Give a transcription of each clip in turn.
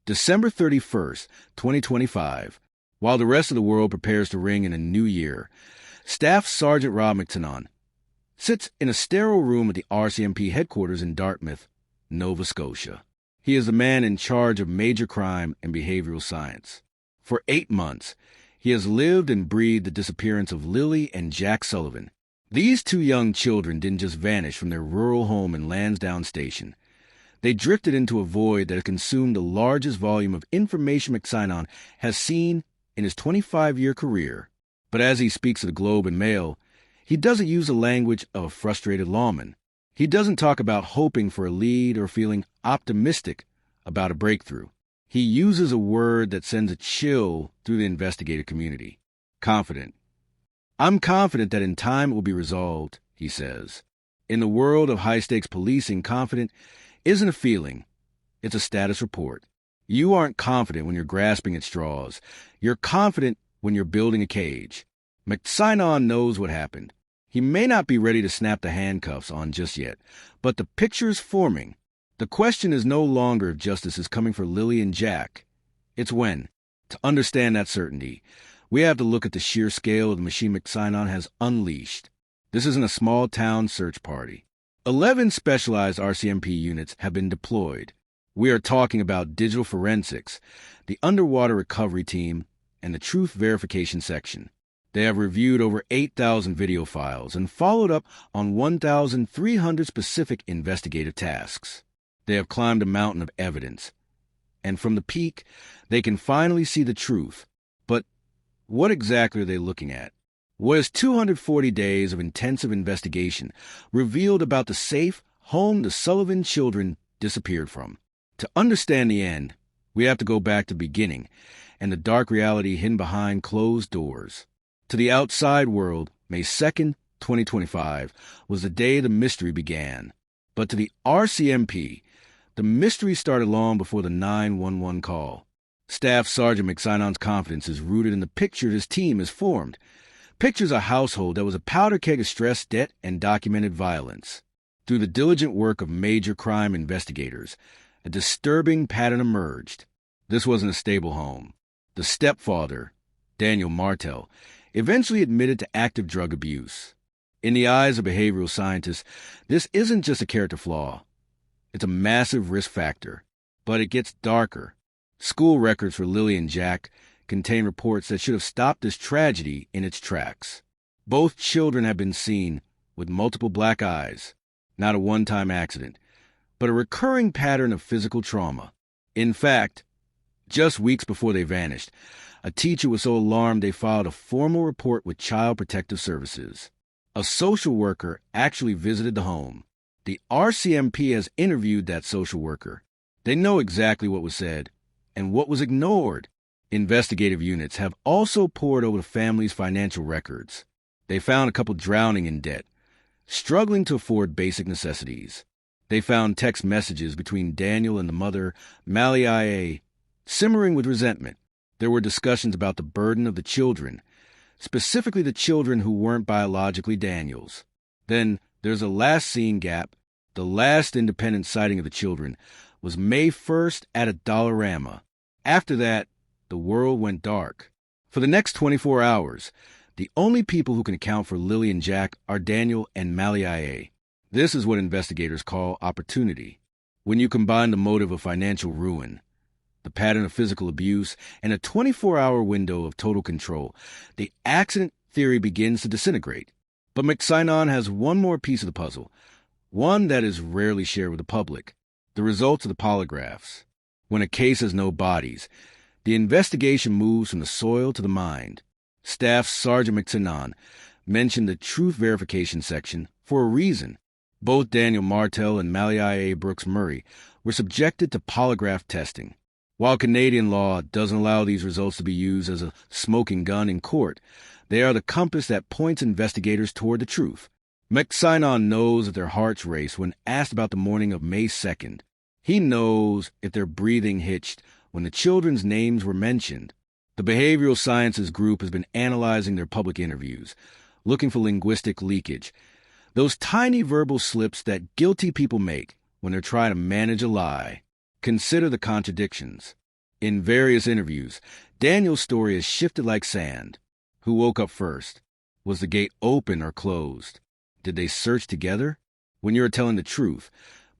December 31st, 2025. While the rest of the world prepares to ring in a new year, Staff Sergeant Rob McCamon sits in a sterile room at the RCMP headquarters in Dartmouth, Nova Scotia. He is the man in charge of major crime and behavioral science. For 8 months, he has lived and breathed the disappearance of Lily and Jack Sullivan. These 2 young children didn't just vanish from their rural home in Lansdowne Station. They drifted into a void that has consumed the largest volume of information McCamon has seen in his 25-year career. But as he speaks to the Globe and Mail, he doesn't use the language of a frustrated lawman. He doesn't talk about hoping for a lead or feeling optimistic about a breakthrough. He uses a word that sends a chill through the investigative community. Confident. "I'm confident that in time it will be resolved," he says. In the world of high-stakes policing, confident isn't a feeling. It's a status report. You aren't confident when you're grasping at straws. You're confident when you're building a cage. McCamon knows what happened. He may not be ready to snap the handcuffs on just yet, but the picture is forming. The question is no longer if justice is coming for Lily and Jack. It's when. To understand that certainty, we have to look at the sheer scale of the machine McCamon has unleashed. This isn't a small-town search party. 11 specialized RCMP units have been deployed. We are talking about digital forensics, the underwater recovery team, and the truth verification section. They have reviewed over 8,000 video files and followed up on 1,300 specific investigative tasks. They have climbed a mountain of evidence, and from the peak, they can finally see the truth. But what exactly are they looking at? What has 240 days of intensive investigation revealed about the safe home the Sullivan children disappeared from? To understand the end, we have to go back to the beginning and the dark reality hidden behind closed doors. To the outside world, May 2nd, 2025, was the day the mystery began. But to the RCMP, the mystery started long before the 911 call. Staff Sergeant McCamon's confidence is rooted in the picture his team has formed. Pictures a household that was a powder keg of stress, debt, and documented violence. Through the diligent work of major crime investigators, a disturbing pattern emerged. This wasn't a stable home. The stepfather, Daniel Martel, eventually admitted to active drug abuse. In the eyes of behavioral scientists, this isn't just a character flaw. It's a massive risk factor. But it gets darker. School records for Lily and Jack contain reports that should have stopped this tragedy in its tracks. Both children have been seen with multiple black eyes. Not a one-time accident, but a recurring pattern of physical trauma. In fact, just weeks before they vanished, a teacher was so alarmed they filed a formal report with Child Protective Services. A social worker actually visited the home. The RCMP has interviewed that social worker. They know exactly what was said and what was ignored. Investigative units have also pored over the family's financial records. They found a couple drowning in debt, struggling to afford basic necessities. They found text messages between Daniel and the mother, Mally, simmering with resentment. There were discussions about the burden of the children, specifically the children who weren't biologically Daniel's. Then there's a last seen gap. The last independent sighting of the children was May 1st at a Dollarama. After that, the world went dark. For the next 24 hours, the only people who can account for Lily and Jack are Daniel and Mally. This is what investigators call opportunity. When you combine the motive of financial ruin, the pattern of physical abuse, and a 24-hour window of total control, the accident theory begins to disintegrate. But McCamon has one more piece of the puzzle, one that is rarely shared with the public: the results of the polygraphs. When a case has no bodies, the investigation moves from the soil to the mind. Staff Sergeant McCamon mentioned the truth verification section for a reason. Both Daniel Martel and Mally Brooks Murray were subjected to polygraph testing. While Canadian law doesn't allow these results to be used as a smoking gun in court, they are the compass that points investigators toward the truth. McCamon knows that their hearts race when asked about the morning of May 2nd. He knows if their breathing hitched when the children's names were mentioned. The behavioral sciences group has been analyzing their public interviews, looking for linguistic leakage, those tiny verbal slips that guilty people make when they're trying to manage a lie. Consider the contradictions. In various interviews, Daniel's story has shifted like sand. Who woke up first? Was the gate open or closed? Did they search together? When you are telling the truth,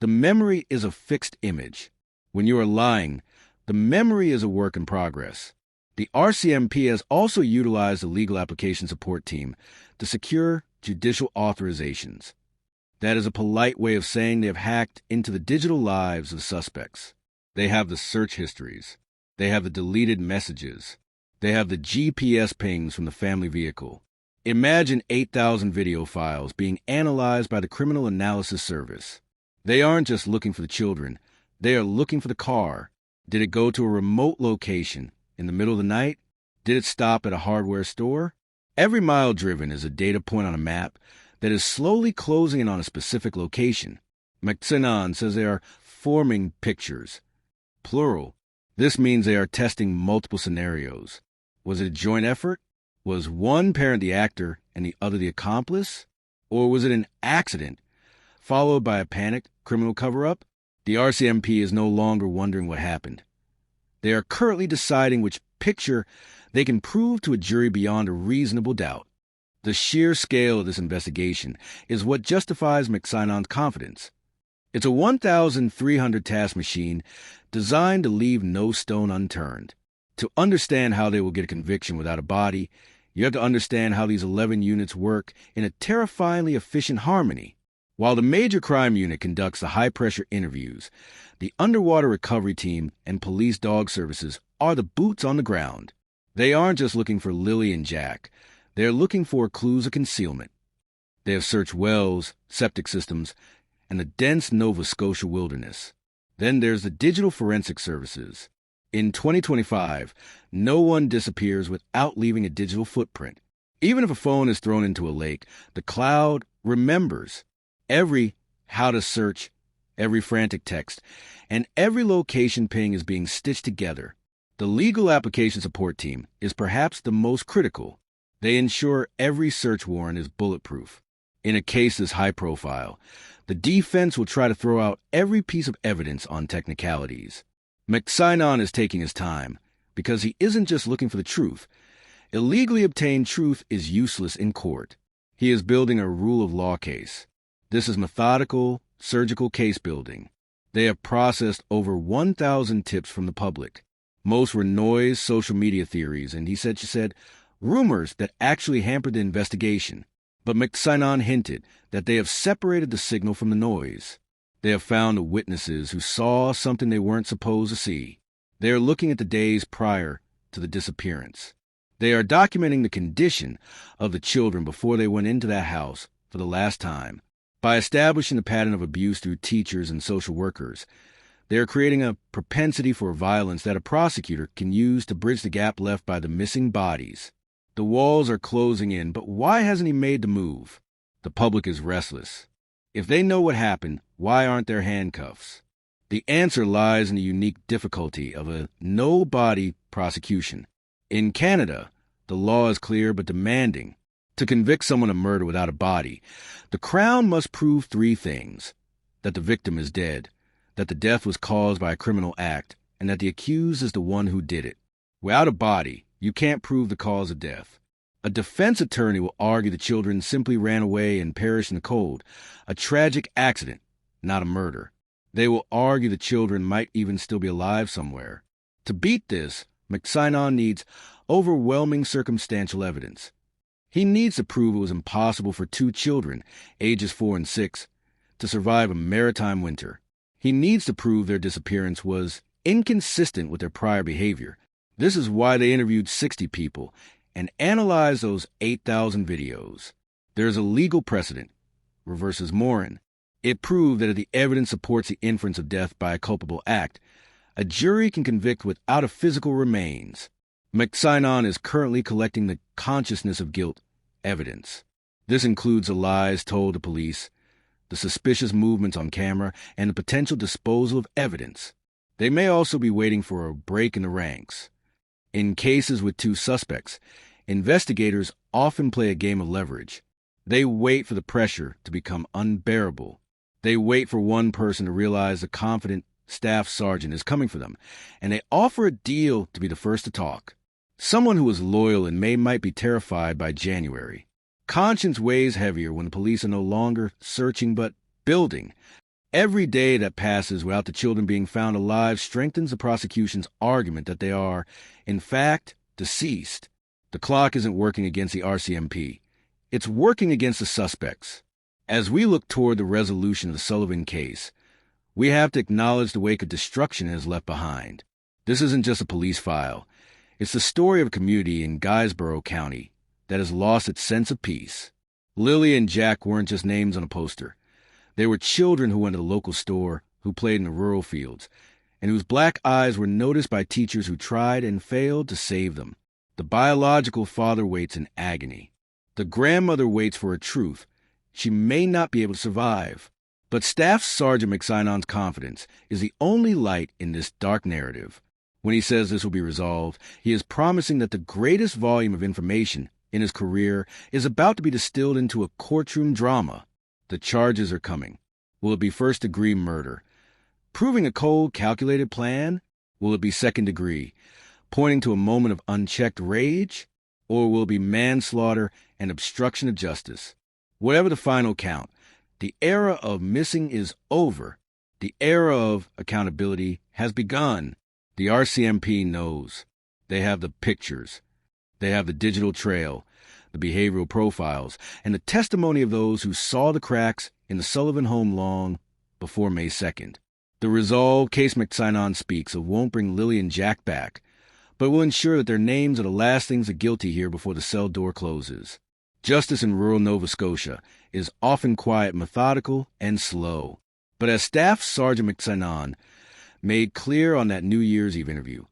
the memory is a fixed image. When you are lying, the memory is a work in progress. The RCMP has also utilized the legal application support team to secure judicial authorizations. That is a polite way of saying they have hacked into the digital lives of suspects. They have the search histories. They have the deleted messages. They have the GPS pings from the family vehicle. Imagine 8,000 video files being analyzed by the Criminal Analysis Service. They aren't just looking for the children. They are looking for the car. Did it go to a remote location in the middle of the night? Did it stop at a hardware store? Every mile driven is a data point on a map that is slowly closing in on a specific location. McCamon says they are forming pictures. Plural. This means they are testing multiple scenarios. Was it a joint effort? Was one parent the actor and the other the accomplice? Or was it an accident, followed by a panicked criminal cover-up? The RCMP is no longer wondering what happened. They are currently deciding which picture they can prove to a jury beyond a reasonable doubt. The sheer scale of this investigation is what justifies McCamon's confidence. It's a 1,300-task machine designed to leave no stone unturned. To understand how they will get a conviction without a body, you have to understand how these 11 units work in a terrifyingly efficient harmony. While the major crime unit conducts the high-pressure interviews, the underwater recovery team and police dog services are the boots on the ground. They aren't just looking for Lily and Jack. They are looking for clues of concealment. They have searched wells, septic systems, and the dense Nova Scotia wilderness. Then there's the digital forensic services. In 2025, no one disappears without leaving a digital footprint. Even if a phone is thrown into a lake, the cloud remembers every how to search, every frantic text, and every location ping is being stitched together. The legal application support team is perhaps the most critical. They ensure every search warrant is bulletproof. In a case this high profile, the defense will try to throw out every piece of evidence on technicalities. McCamon is taking his time because he isn't just looking for the truth. Illegally obtained truth is useless in court. He is building a rule of law case. This is methodical, surgical case building. They have processed over 1,000 tips from the public. Most were noise, social media theories, and she said, rumors that actually hampered the investigation. But McCamon hinted that they have separated the signal from the noise. They have found the witnesses who saw something they weren't supposed to see. They are looking at the days prior to the disappearance. They are documenting the condition of the children before they went into that house for the last time. By establishing the pattern of abuse through teachers and social workers, they are creating a propensity for violence that a prosecutor can use to bridge the gap left by the missing bodies. The walls are closing in, but why hasn't he made the move? The public is restless. If they know what happened, why aren't there handcuffs? The answer lies in the unique difficulty of a no-body prosecution. In Canada, the law is clear but demanding. To convict someone of murder without a body, the Crown must prove three things: that the victim is dead, that the death was caused by a criminal act, and that the accused is the one who did it. Without a body, you can't prove the cause of death. A defense attorney will argue the children simply ran away and perished in the cold, a tragic accident, not a murder. They will argue the children might even still be alive somewhere. To beat this, McCamon needs overwhelming circumstantial evidence. He needs to prove it was impossible for two children, ages 4 and 6, to survive a maritime winter. He needs to prove their disappearance was inconsistent with their prior behavior. This is why they interviewed 60 people and analyzed those 8,000 videos. There is a legal precedent, reverses Morin. It proved that if the evidence supports the inference of death by a culpable act, a jury can convict without a physical remains. McCamon is currently collecting the consciousness of guilt evidence. This includes the lies told to police, the suspicious movements on camera, and the potential disposal of evidence. They may also be waiting for a break in the ranks. In cases with two suspects, investigators often play a game of leverage. They wait for the pressure to become unbearable. They wait for one person to realize the confident staff sergeant, is coming for them, and they offer a deal to be the first to talk. Someone who is loyal in May might be terrified by January. Conscience weighs heavier when the police are no longer searching but building. Every day that passes without the children being found alive strengthens the prosecution's argument that they are, in fact, deceased. The clock isn't working against the RCMP. It's working against the suspects. As we look toward the resolution of the Sullivan case, we have to acknowledge the wake of destruction it has left behind. This isn't just a police file. It's the story of a community in Guysborough County that has lost its sense of peace. Lily and Jack weren't just names on a poster. They were children who went to the local store, who played in the rural fields, and whose black eyes were noticed by teachers who tried and failed to save them. The biological father waits in agony. The grandmother waits for a truth. She may not be able to survive. But Staff Sergeant McCamon's confidence is the only light in this dark narrative. When he says this will be resolved, he is promising that the greatest volume of information in his career is about to be distilled into a courtroom drama. The charges are coming. Will it be first-degree murder? Proving a cold, calculated plan? Will it be second-degree, pointing to a moment of unchecked rage? Or will it be manslaughter and obstruction of justice? Whatever the final count, the era of missing is over. The era of accountability has begun. The RCMP knows. They have the pictures. They have the digital trail, the behavioral profiles, and the testimony of those who saw the cracks in the Sullivan home long before May 2nd. The resolve Case McCamon speaks of won't bring Lily and Jack back, but will ensure that their names are the last things the guilty hear before the cell door closes. Justice in rural Nova Scotia is often quiet, methodical, and slow. But as Staff Sergeant McCamon made clear on that New Year's Eve interview,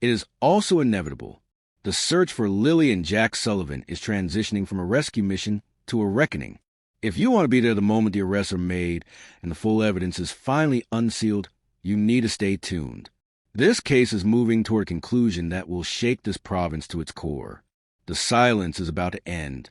it is also inevitable. The search for Lily and Jack Sullivan is transitioning from a rescue mission to a reckoning. If you want to be there the moment the arrests are made and the full evidence is finally unsealed, you need to stay tuned. This case is moving toward a conclusion that will shake this province to its core. The silence is about to end.